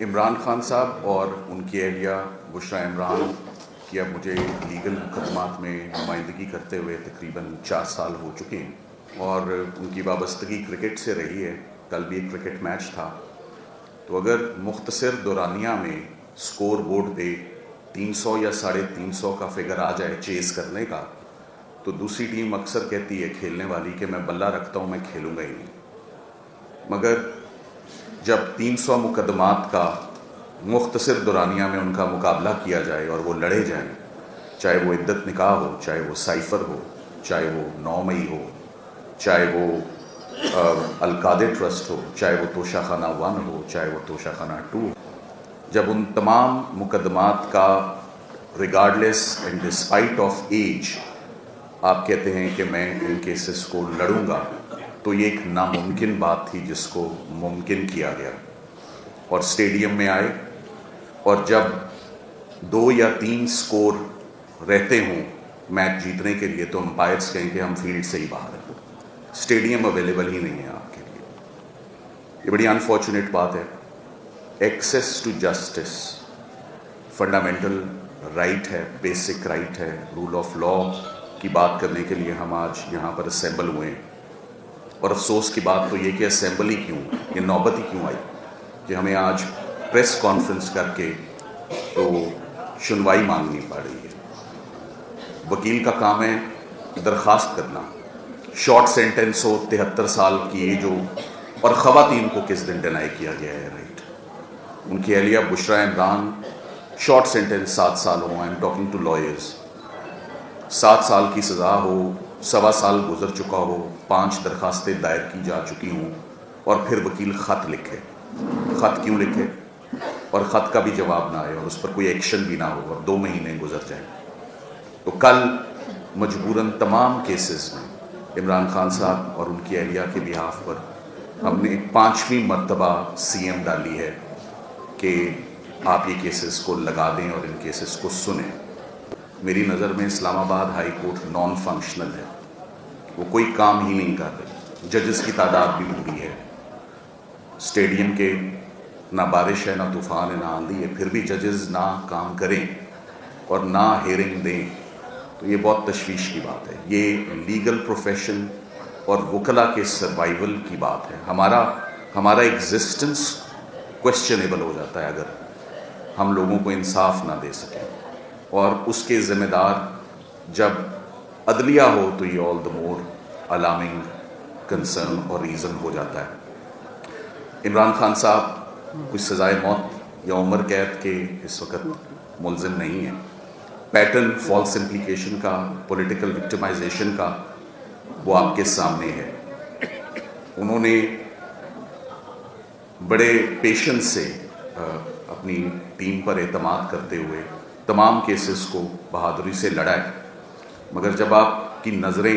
عمران خان صاحب اور ان کی اہلیہ بشریٰ عمران کی اب مجھے لیگل مقدمات میں نمائندگی کرتے ہوئے تقریباً 4 سال ہو چکے ہیں، اور ان کی وابستگی کرکٹ سے رہی ہے۔ کل بھی ایک کرکٹ میچ تھا، تو اگر مختصر دورانیہ میں سکور بورڈ پہ 300 یا 350 کا فگر آ جائے چیز کرنے کا، تو دوسری ٹیم اکثر کہتی ہے کھیلنے والی کہ میں بلہ رکھتا ہوں، میں کھیلوں گا ہی نہیں۔ مگر جب 300 مقدمات کا مختصر دورانیہ میں ان کا مقابلہ کیا جائے اور وہ لڑے جائیں، چاہے وہ عدت نکاح ہو، چاہے وہ سائفر ہو، چاہے وہ 9 مئی ہو، چاہے وہ القادر ٹرسٹ ہو، چاہے وہ توشہ خانہ 1 ہو، چاہے وہ توشہ خانہ 2 ہو، جب ان تمام مقدمات کا regardless and despite of age آپ کہتے ہیں کہ میں ان کیسز کو لڑوں گا، تو یہ ایک ناممکن بات تھی جس کو ممکن کیا گیا۔ اور اسٹیڈیم میں آئے، اور جب 2 یا 3 سکور رہتے ہوں میچ جیتنے کے لیے، تو امپائرس کہیں کہ ہم فیلڈ سے ہی باہر ہیں، اسٹیڈیم اویلیبل ہی نہیں ہے آپ کے لیے۔ یہ بڑی انفارچونیٹ بات ہے۔ Access to justice fundamental right ہے، بیسک رائٹ ہے۔ رول آف لا کی بات کرنے کے لیے ہم آج یہاں پر اسمبل ہوئے ہیں، اور افسوس کی بات تو یہ کہ اسمبل ہی کیوں، یہ نوبت ہی کیوں آئی کہ ہمیں آج پریس کانفرنس کر کے تو سنوائی مانگنی پڑ رہی ہے۔ وکیل کا کام ہے درخواست کرنا، شارٹ سینٹنس ہو، 73 سال کی ایج ہو، اور خواتین کو کس دن ڈینائی کیا گیا ہے رائٹ۔ ان کی اہلیہ بشریٰ عمران، شارٹ سینٹنس 7 سال ہو، I am talking to lawyers, 7 سال کی سزا ہو، 1.25 سال گزر چکا ہو، 5 درخواستیں دائر کی جا چکی ہوں، اور پھر وکیل خط لکھے۔ خط کیوں لکھے؟ اور خط کا بھی جواب نہ آئے، اور اس پر کوئی ایکشن بھی نہ ہو، اور 2 مہینے گزر جائیں۔ تو کل مجبوراً تمام کیسز میں عمران خان صاحب اور ان کی اہلیہ کے بہاف پر ہم نے 5ویں مرتبہ سی ایم ڈالی ہے کہ آپ یہ کیسز کو لگا دیں اور ان کیسز کو سنیں۔ میری نظر میں اسلام آباد ہائی کورٹ نان فنکشنل ہے، وہ کوئی کام ہی نہیں کر رہی۔ ججز کی تعداد بھی بری ہے، اسٹیڈیم کے نہ بارش ہے، نہ طوفان ہے، نہ آندھی ہے، پھر بھی ججز نہ کام کریں اور نہ ہیئرنگ دیں، تو یہ بہت تشویش کی بات ہے۔ یہ لیگل پروفیشن اور وکلا کے سروائیول کی بات ہے۔ ہمارا ایگزسٹنس کویسچنیبل ہو جاتا ہے اگر ہم لوگوں کو انصاف نہ دے سکیں، اور اس کے ذمہ دار جب عدلیہ ہو تو یہ آل دا مور الارمنگ کنسرن اور ریزن ہو جاتا ہے۔ عمران خان صاحب کوئی سزائے موت یا عمر قید کے اس وقت ملزم نہیں ہیں۔ پیٹرن فالس امپلیکیشن کا، پولیٹیکل وکٹمائزیشن کا، وہ آپ کے سامنے ہے۔ انہوں نے بڑے پیشنس سے اپنی ٹیم پر اعتماد کرتے ہوئے تمام کیسز کو بہادری سے لڑا ہے، مگر جب آپ کی نظریں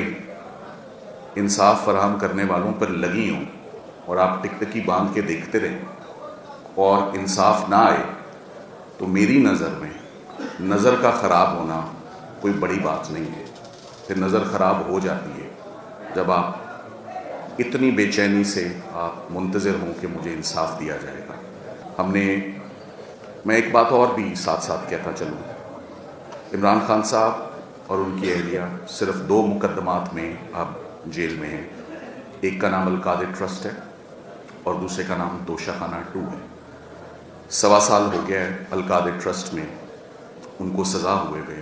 انصاف فراہم کرنے والوں پر لگی ہوں اور آپ ٹکٹکی باندھ کے دیکھتے رہیں اور انصاف نہ آئے، تو میری نظر میں نظر کا خراب ہونا کوئی بڑی بات نہیں ہے۔ پھر نظر خراب ہو جاتی ہے جب آپ اتنی بے چینی سے آپ منتظر ہوں کہ مجھے انصاف دیا جائے گا۔ میں ایک بات اور بھی ساتھ ساتھ کہتا چلوں، عمران خان صاحب اور ان کی اہلیہ صرف 2 مقدمات میں اب جیل میں ہیں۔ ایک کا نام القادر ٹرسٹ ہے اور دوسرے کا نام توشہ خانہ 2 ہے۔ 1.25 سال ہو گیا ہے القادر ٹرسٹ میں ان کو سزا ہوئے ہوئے،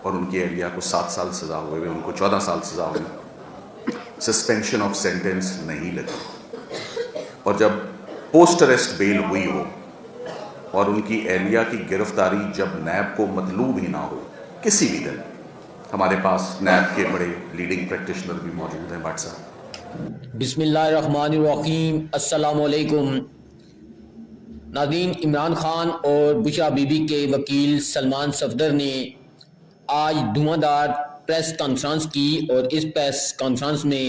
اور ان کی اہلیہ کو 7 سال سزا ہوئے ہوئے، ان کو 14 سال سزا ہوئی، سسپینشن آف سینٹنس نہیں لگی۔ اور جب پوسٹ اریسٹ بیل ہوئی ہو اور ان کی اہلیہ کی گرفتاری جب نیب کو مطلوب ہی نہ ہو کسی بھی دن، ہمارے پاس نیب کے بڑے لیڈنگ پریکٹیشنر بھی موجود ہیں، بھٹ صاحب۔ بسم اللہ الرحمن الرحیم، السلام علیکم ناظرین۔ عمران خان اور بشریٰ بی بی کے وکیل سلمان صفدر نے آج دھواں دار پریس کانفرنس کی، اور اس پریس کانفرنس میں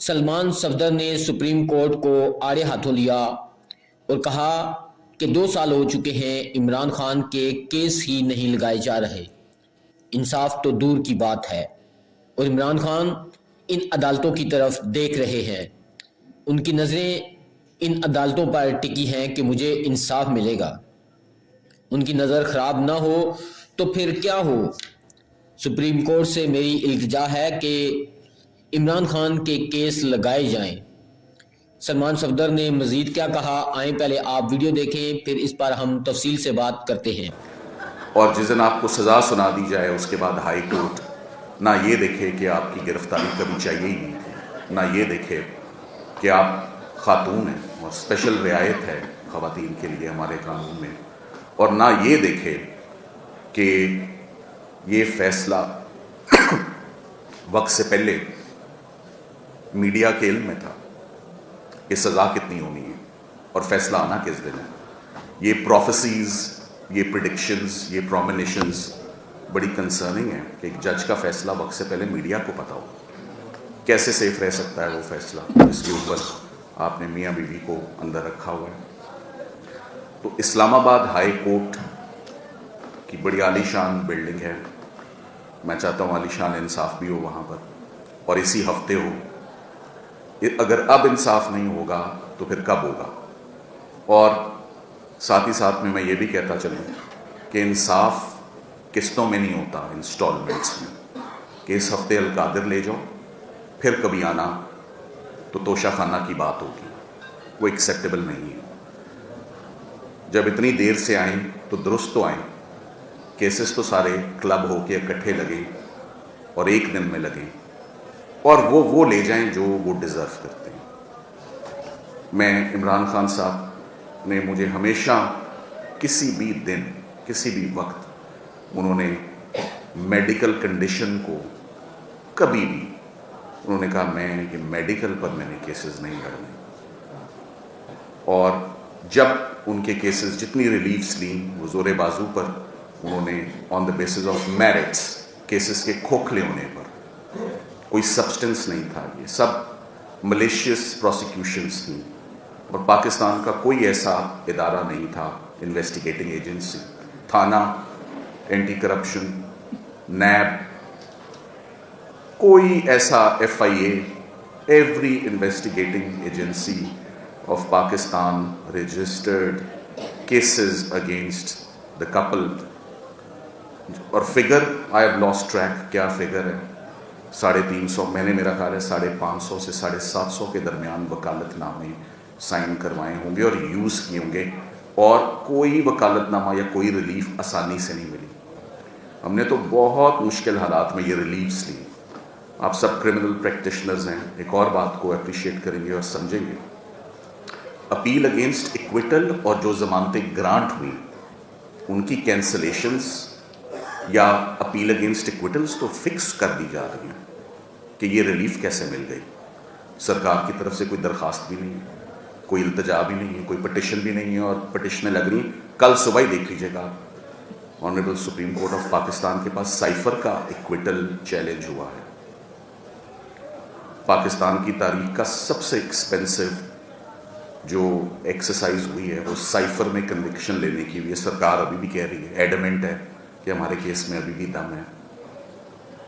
سلمان صفدر نے سپریم کورٹ کو آڑے ہاتھوں لیا اور کہا کہ 2 سال ہو چکے ہیں عمران خان کے کیس ہی نہیں لگائے جا رہے، انصاف تو دور کی بات ہے، اور عمران خان ان عدالتوں کی طرف دیکھ رہے ہیں، ان کی نظریں ان عدالتوں پر ٹکی ہیں کہ مجھے انصاف ملے گا، ان کی نظر خراب نہ ہو تو پھر کیا ہو۔ سپریم کورٹ سے میری التجا ہے کہ عمران خان کے کیس لگائے جائیں۔ سلمان صفدر نے مزید کیا کہا، آئیں پہلے آپ ویڈیو دیکھیں، پھر اس پر ہم تفصیل سے بات کرتے ہیں۔ اور جس دن آپ کو سزا سنا دی جائے اس کے بعد ہائی کورٹ نہ یہ دیکھے کہ آپ کی گرفتاری کبھی چاہیے ہی نہیں تھی، نہ یہ دیکھے کہ آپ خاتون ہیں اور اسپیشل رعایت ہے خواتین کے لیے ہمارے قانون میں، اور نہ یہ دیکھے کہ یہ فیصلہ وقت سے پہلے میڈیا کے علم میں تھا کہ سزا کتنی ہونی ہے اور فیصلہ آنا کس دن ہے۔ یہ پروفیسیز، یہ پریڈکشنز، یہ پرومینیشنز بڑی کنسرننگ ہیں کہ ایک جج کا فیصلہ وقت سے پہلے میڈیا کو پتا ہو۔ کیسے سیف رہ سکتا ہے وہ فیصلہ جس کے اوپر آپ نے میاں بیوی کو اندر رکھا ہوا ہے؟ تو اسلام آباد ہائی کورٹ کی بڑی عالی شان بلڈنگ ہے، میں چاہتا ہوں عالی شان انصاف بھی ہو وہاں پر، اور اسی ہفتے ہو۔ اگر اب انصاف نہیں ہوگا تو پھر کب ہوگا؟ اور ساتھ ہی ساتھ میں یہ بھی کہتا چلوں کہ انصاف قسطوں میں نہیں ہوتا، انسٹالمنٹس میں، کہ اس ہفتے القادر لے جاؤ، پھر کبھی آنا تو توشہ خانہ کی بات ہوگی، وہ ایکسیپٹیبل نہیں ہے۔ جب اتنی دیر سے آئیں تو درست تو آئیں، کیسز تو سارے کلب ہو کے اکٹھے لگیں اور ایک دن میں لگیں، اور وہ لے جائیں جو وہ ڈیزرو کرتے ہیں۔ میں عمران خان صاحب نے مجھے ہمیشہ کسی بھی دن کسی بھی وقت انہوں نے میڈیکل کنڈیشن کو کبھی بھی انہوں نے کہا میں یہ میڈیکل پر میں نے کیسز نہیں لڑنے، اور جب ان کے کیسز جتنی ریلیفس لیں وہ زور بازو پر انہوں نے on the basis of merits, cases کے کھوکھلے ہونے پر، کوئی سبسٹنس نہیں تھا، یہ سب ملیشیس پروسیکیوشنز تھیں، اور پاکستان کا کوئی ایسا ادارہ نہیں تھا، انویسٹیگیٹنگ ایجنسی، تھانہ، اینٹی کرپشن، نیب، کوئی ایسا F I A, every investigating agency of Pakistan registered cases against the couple, اور figure I have lost track, کیا فگر ہے، 350، میں نے میرا خیال ہے 550 سے 750 کے درمیان وکالت نامے سائن کروائے ہوں گے اور یوز کیے ہوں گے، اور کوئی وکالت نامہ یا کوئی ریلیف آسانی سے نہیں ملی۔ ہم نے تو بہت مشکل حالات میں یہ ریلیفس لی۔ آپ سب کرمنل پریکٹیشنرز ہیں، ایک اور بات کو اپریشیٹ کریں گے اور سمجھیں گے، اپیل اگینسٹ ایکویٹل اور جو ضمانتیں گرانٹ ہوئی ان کی کینسلیشنز یا اپیل اگینسٹ ایکویٹلز تو فکس کر دی جا رہی ہیں کہ یہ ریلیف کیسے مل گئی۔ سرکار کی طرف سے کوئی درخواست بھی نہیں ہے، کوئی التجا بھی نہیں ہے، کوئی پٹیشن بھی نہیں ہے، اور پٹیشنیں لگ رہی ہیں۔ کل صبح ہی دیکھ لیجیے گا honourable supreme court of Pakistan کے پاس سائفر کا ایکویٹل چیلنج ہوا ہے۔ پاکستان کی تاریخ کا سب سے ایکسپینسو جو ایکسرسائز ہوئی ہے وہ سائفر میں کنوکشن لینے کی ہوئی ہے۔ سرکار ابھی بھی کہہ رہی ہے، ایڈمنٹ ہے کہ ہمارے کیس میں ابھی بھی دم ہے۔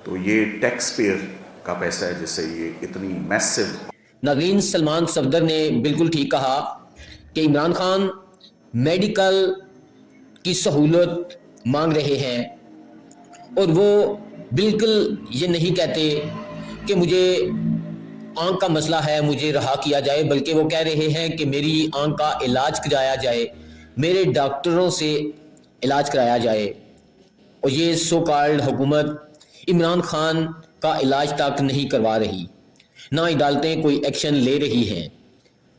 تو یہ ٹیکس پیئر کا پیسہ ہے جس سے یہ اتنی میسو۔ ناظرین، سلمان صفدر نے بالکل ٹھیک کہا کہ عمران خان میڈیکل کی سہولت مانگ رہے ہیں، اور وہ بالکل یہ نہیں کہتے کہ مجھے آنکھ کا مسئلہ ہے مجھے رہا کیا جائے، بلکہ وہ کہہ رہے ہیں کہ میری آنکھ کا علاج کرایا جائے، میرے ڈاکٹروں سے علاج کرایا جائے، اور یہ سو کالڈ حکومت عمران خان کا علاج تک نہیں کروا رہی، نہ عدالتیں کوئی ایکشن لے رہی ہیں۔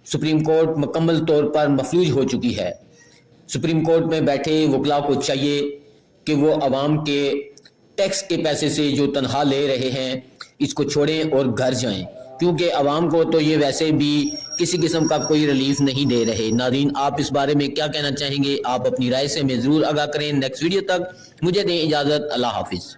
سپریم کورٹ مکمل طور پر مفلوج ہو چکی ہے۔ سپریم کورٹ میں بیٹھے وکلاء کو چاہیے کہ وہ عوام کے ٹیکس کے پیسے سے جو تنخواہ لے رہے ہیں اس کو چھوڑیں اور گھر جائیں، کیونکہ عوام کو تو یہ ویسے بھی کسی قسم کا کوئی ریلیف نہیں دے رہے۔ ناظرین، آپ اس بارے میں کیا کہنا چاہیں گے؟ آپ اپنی رائے سے ہمیں ضرور آگاہ کریں۔ نیکسٹ ویڈیو تک مجھے دیں اجازت، اللہ حافظ۔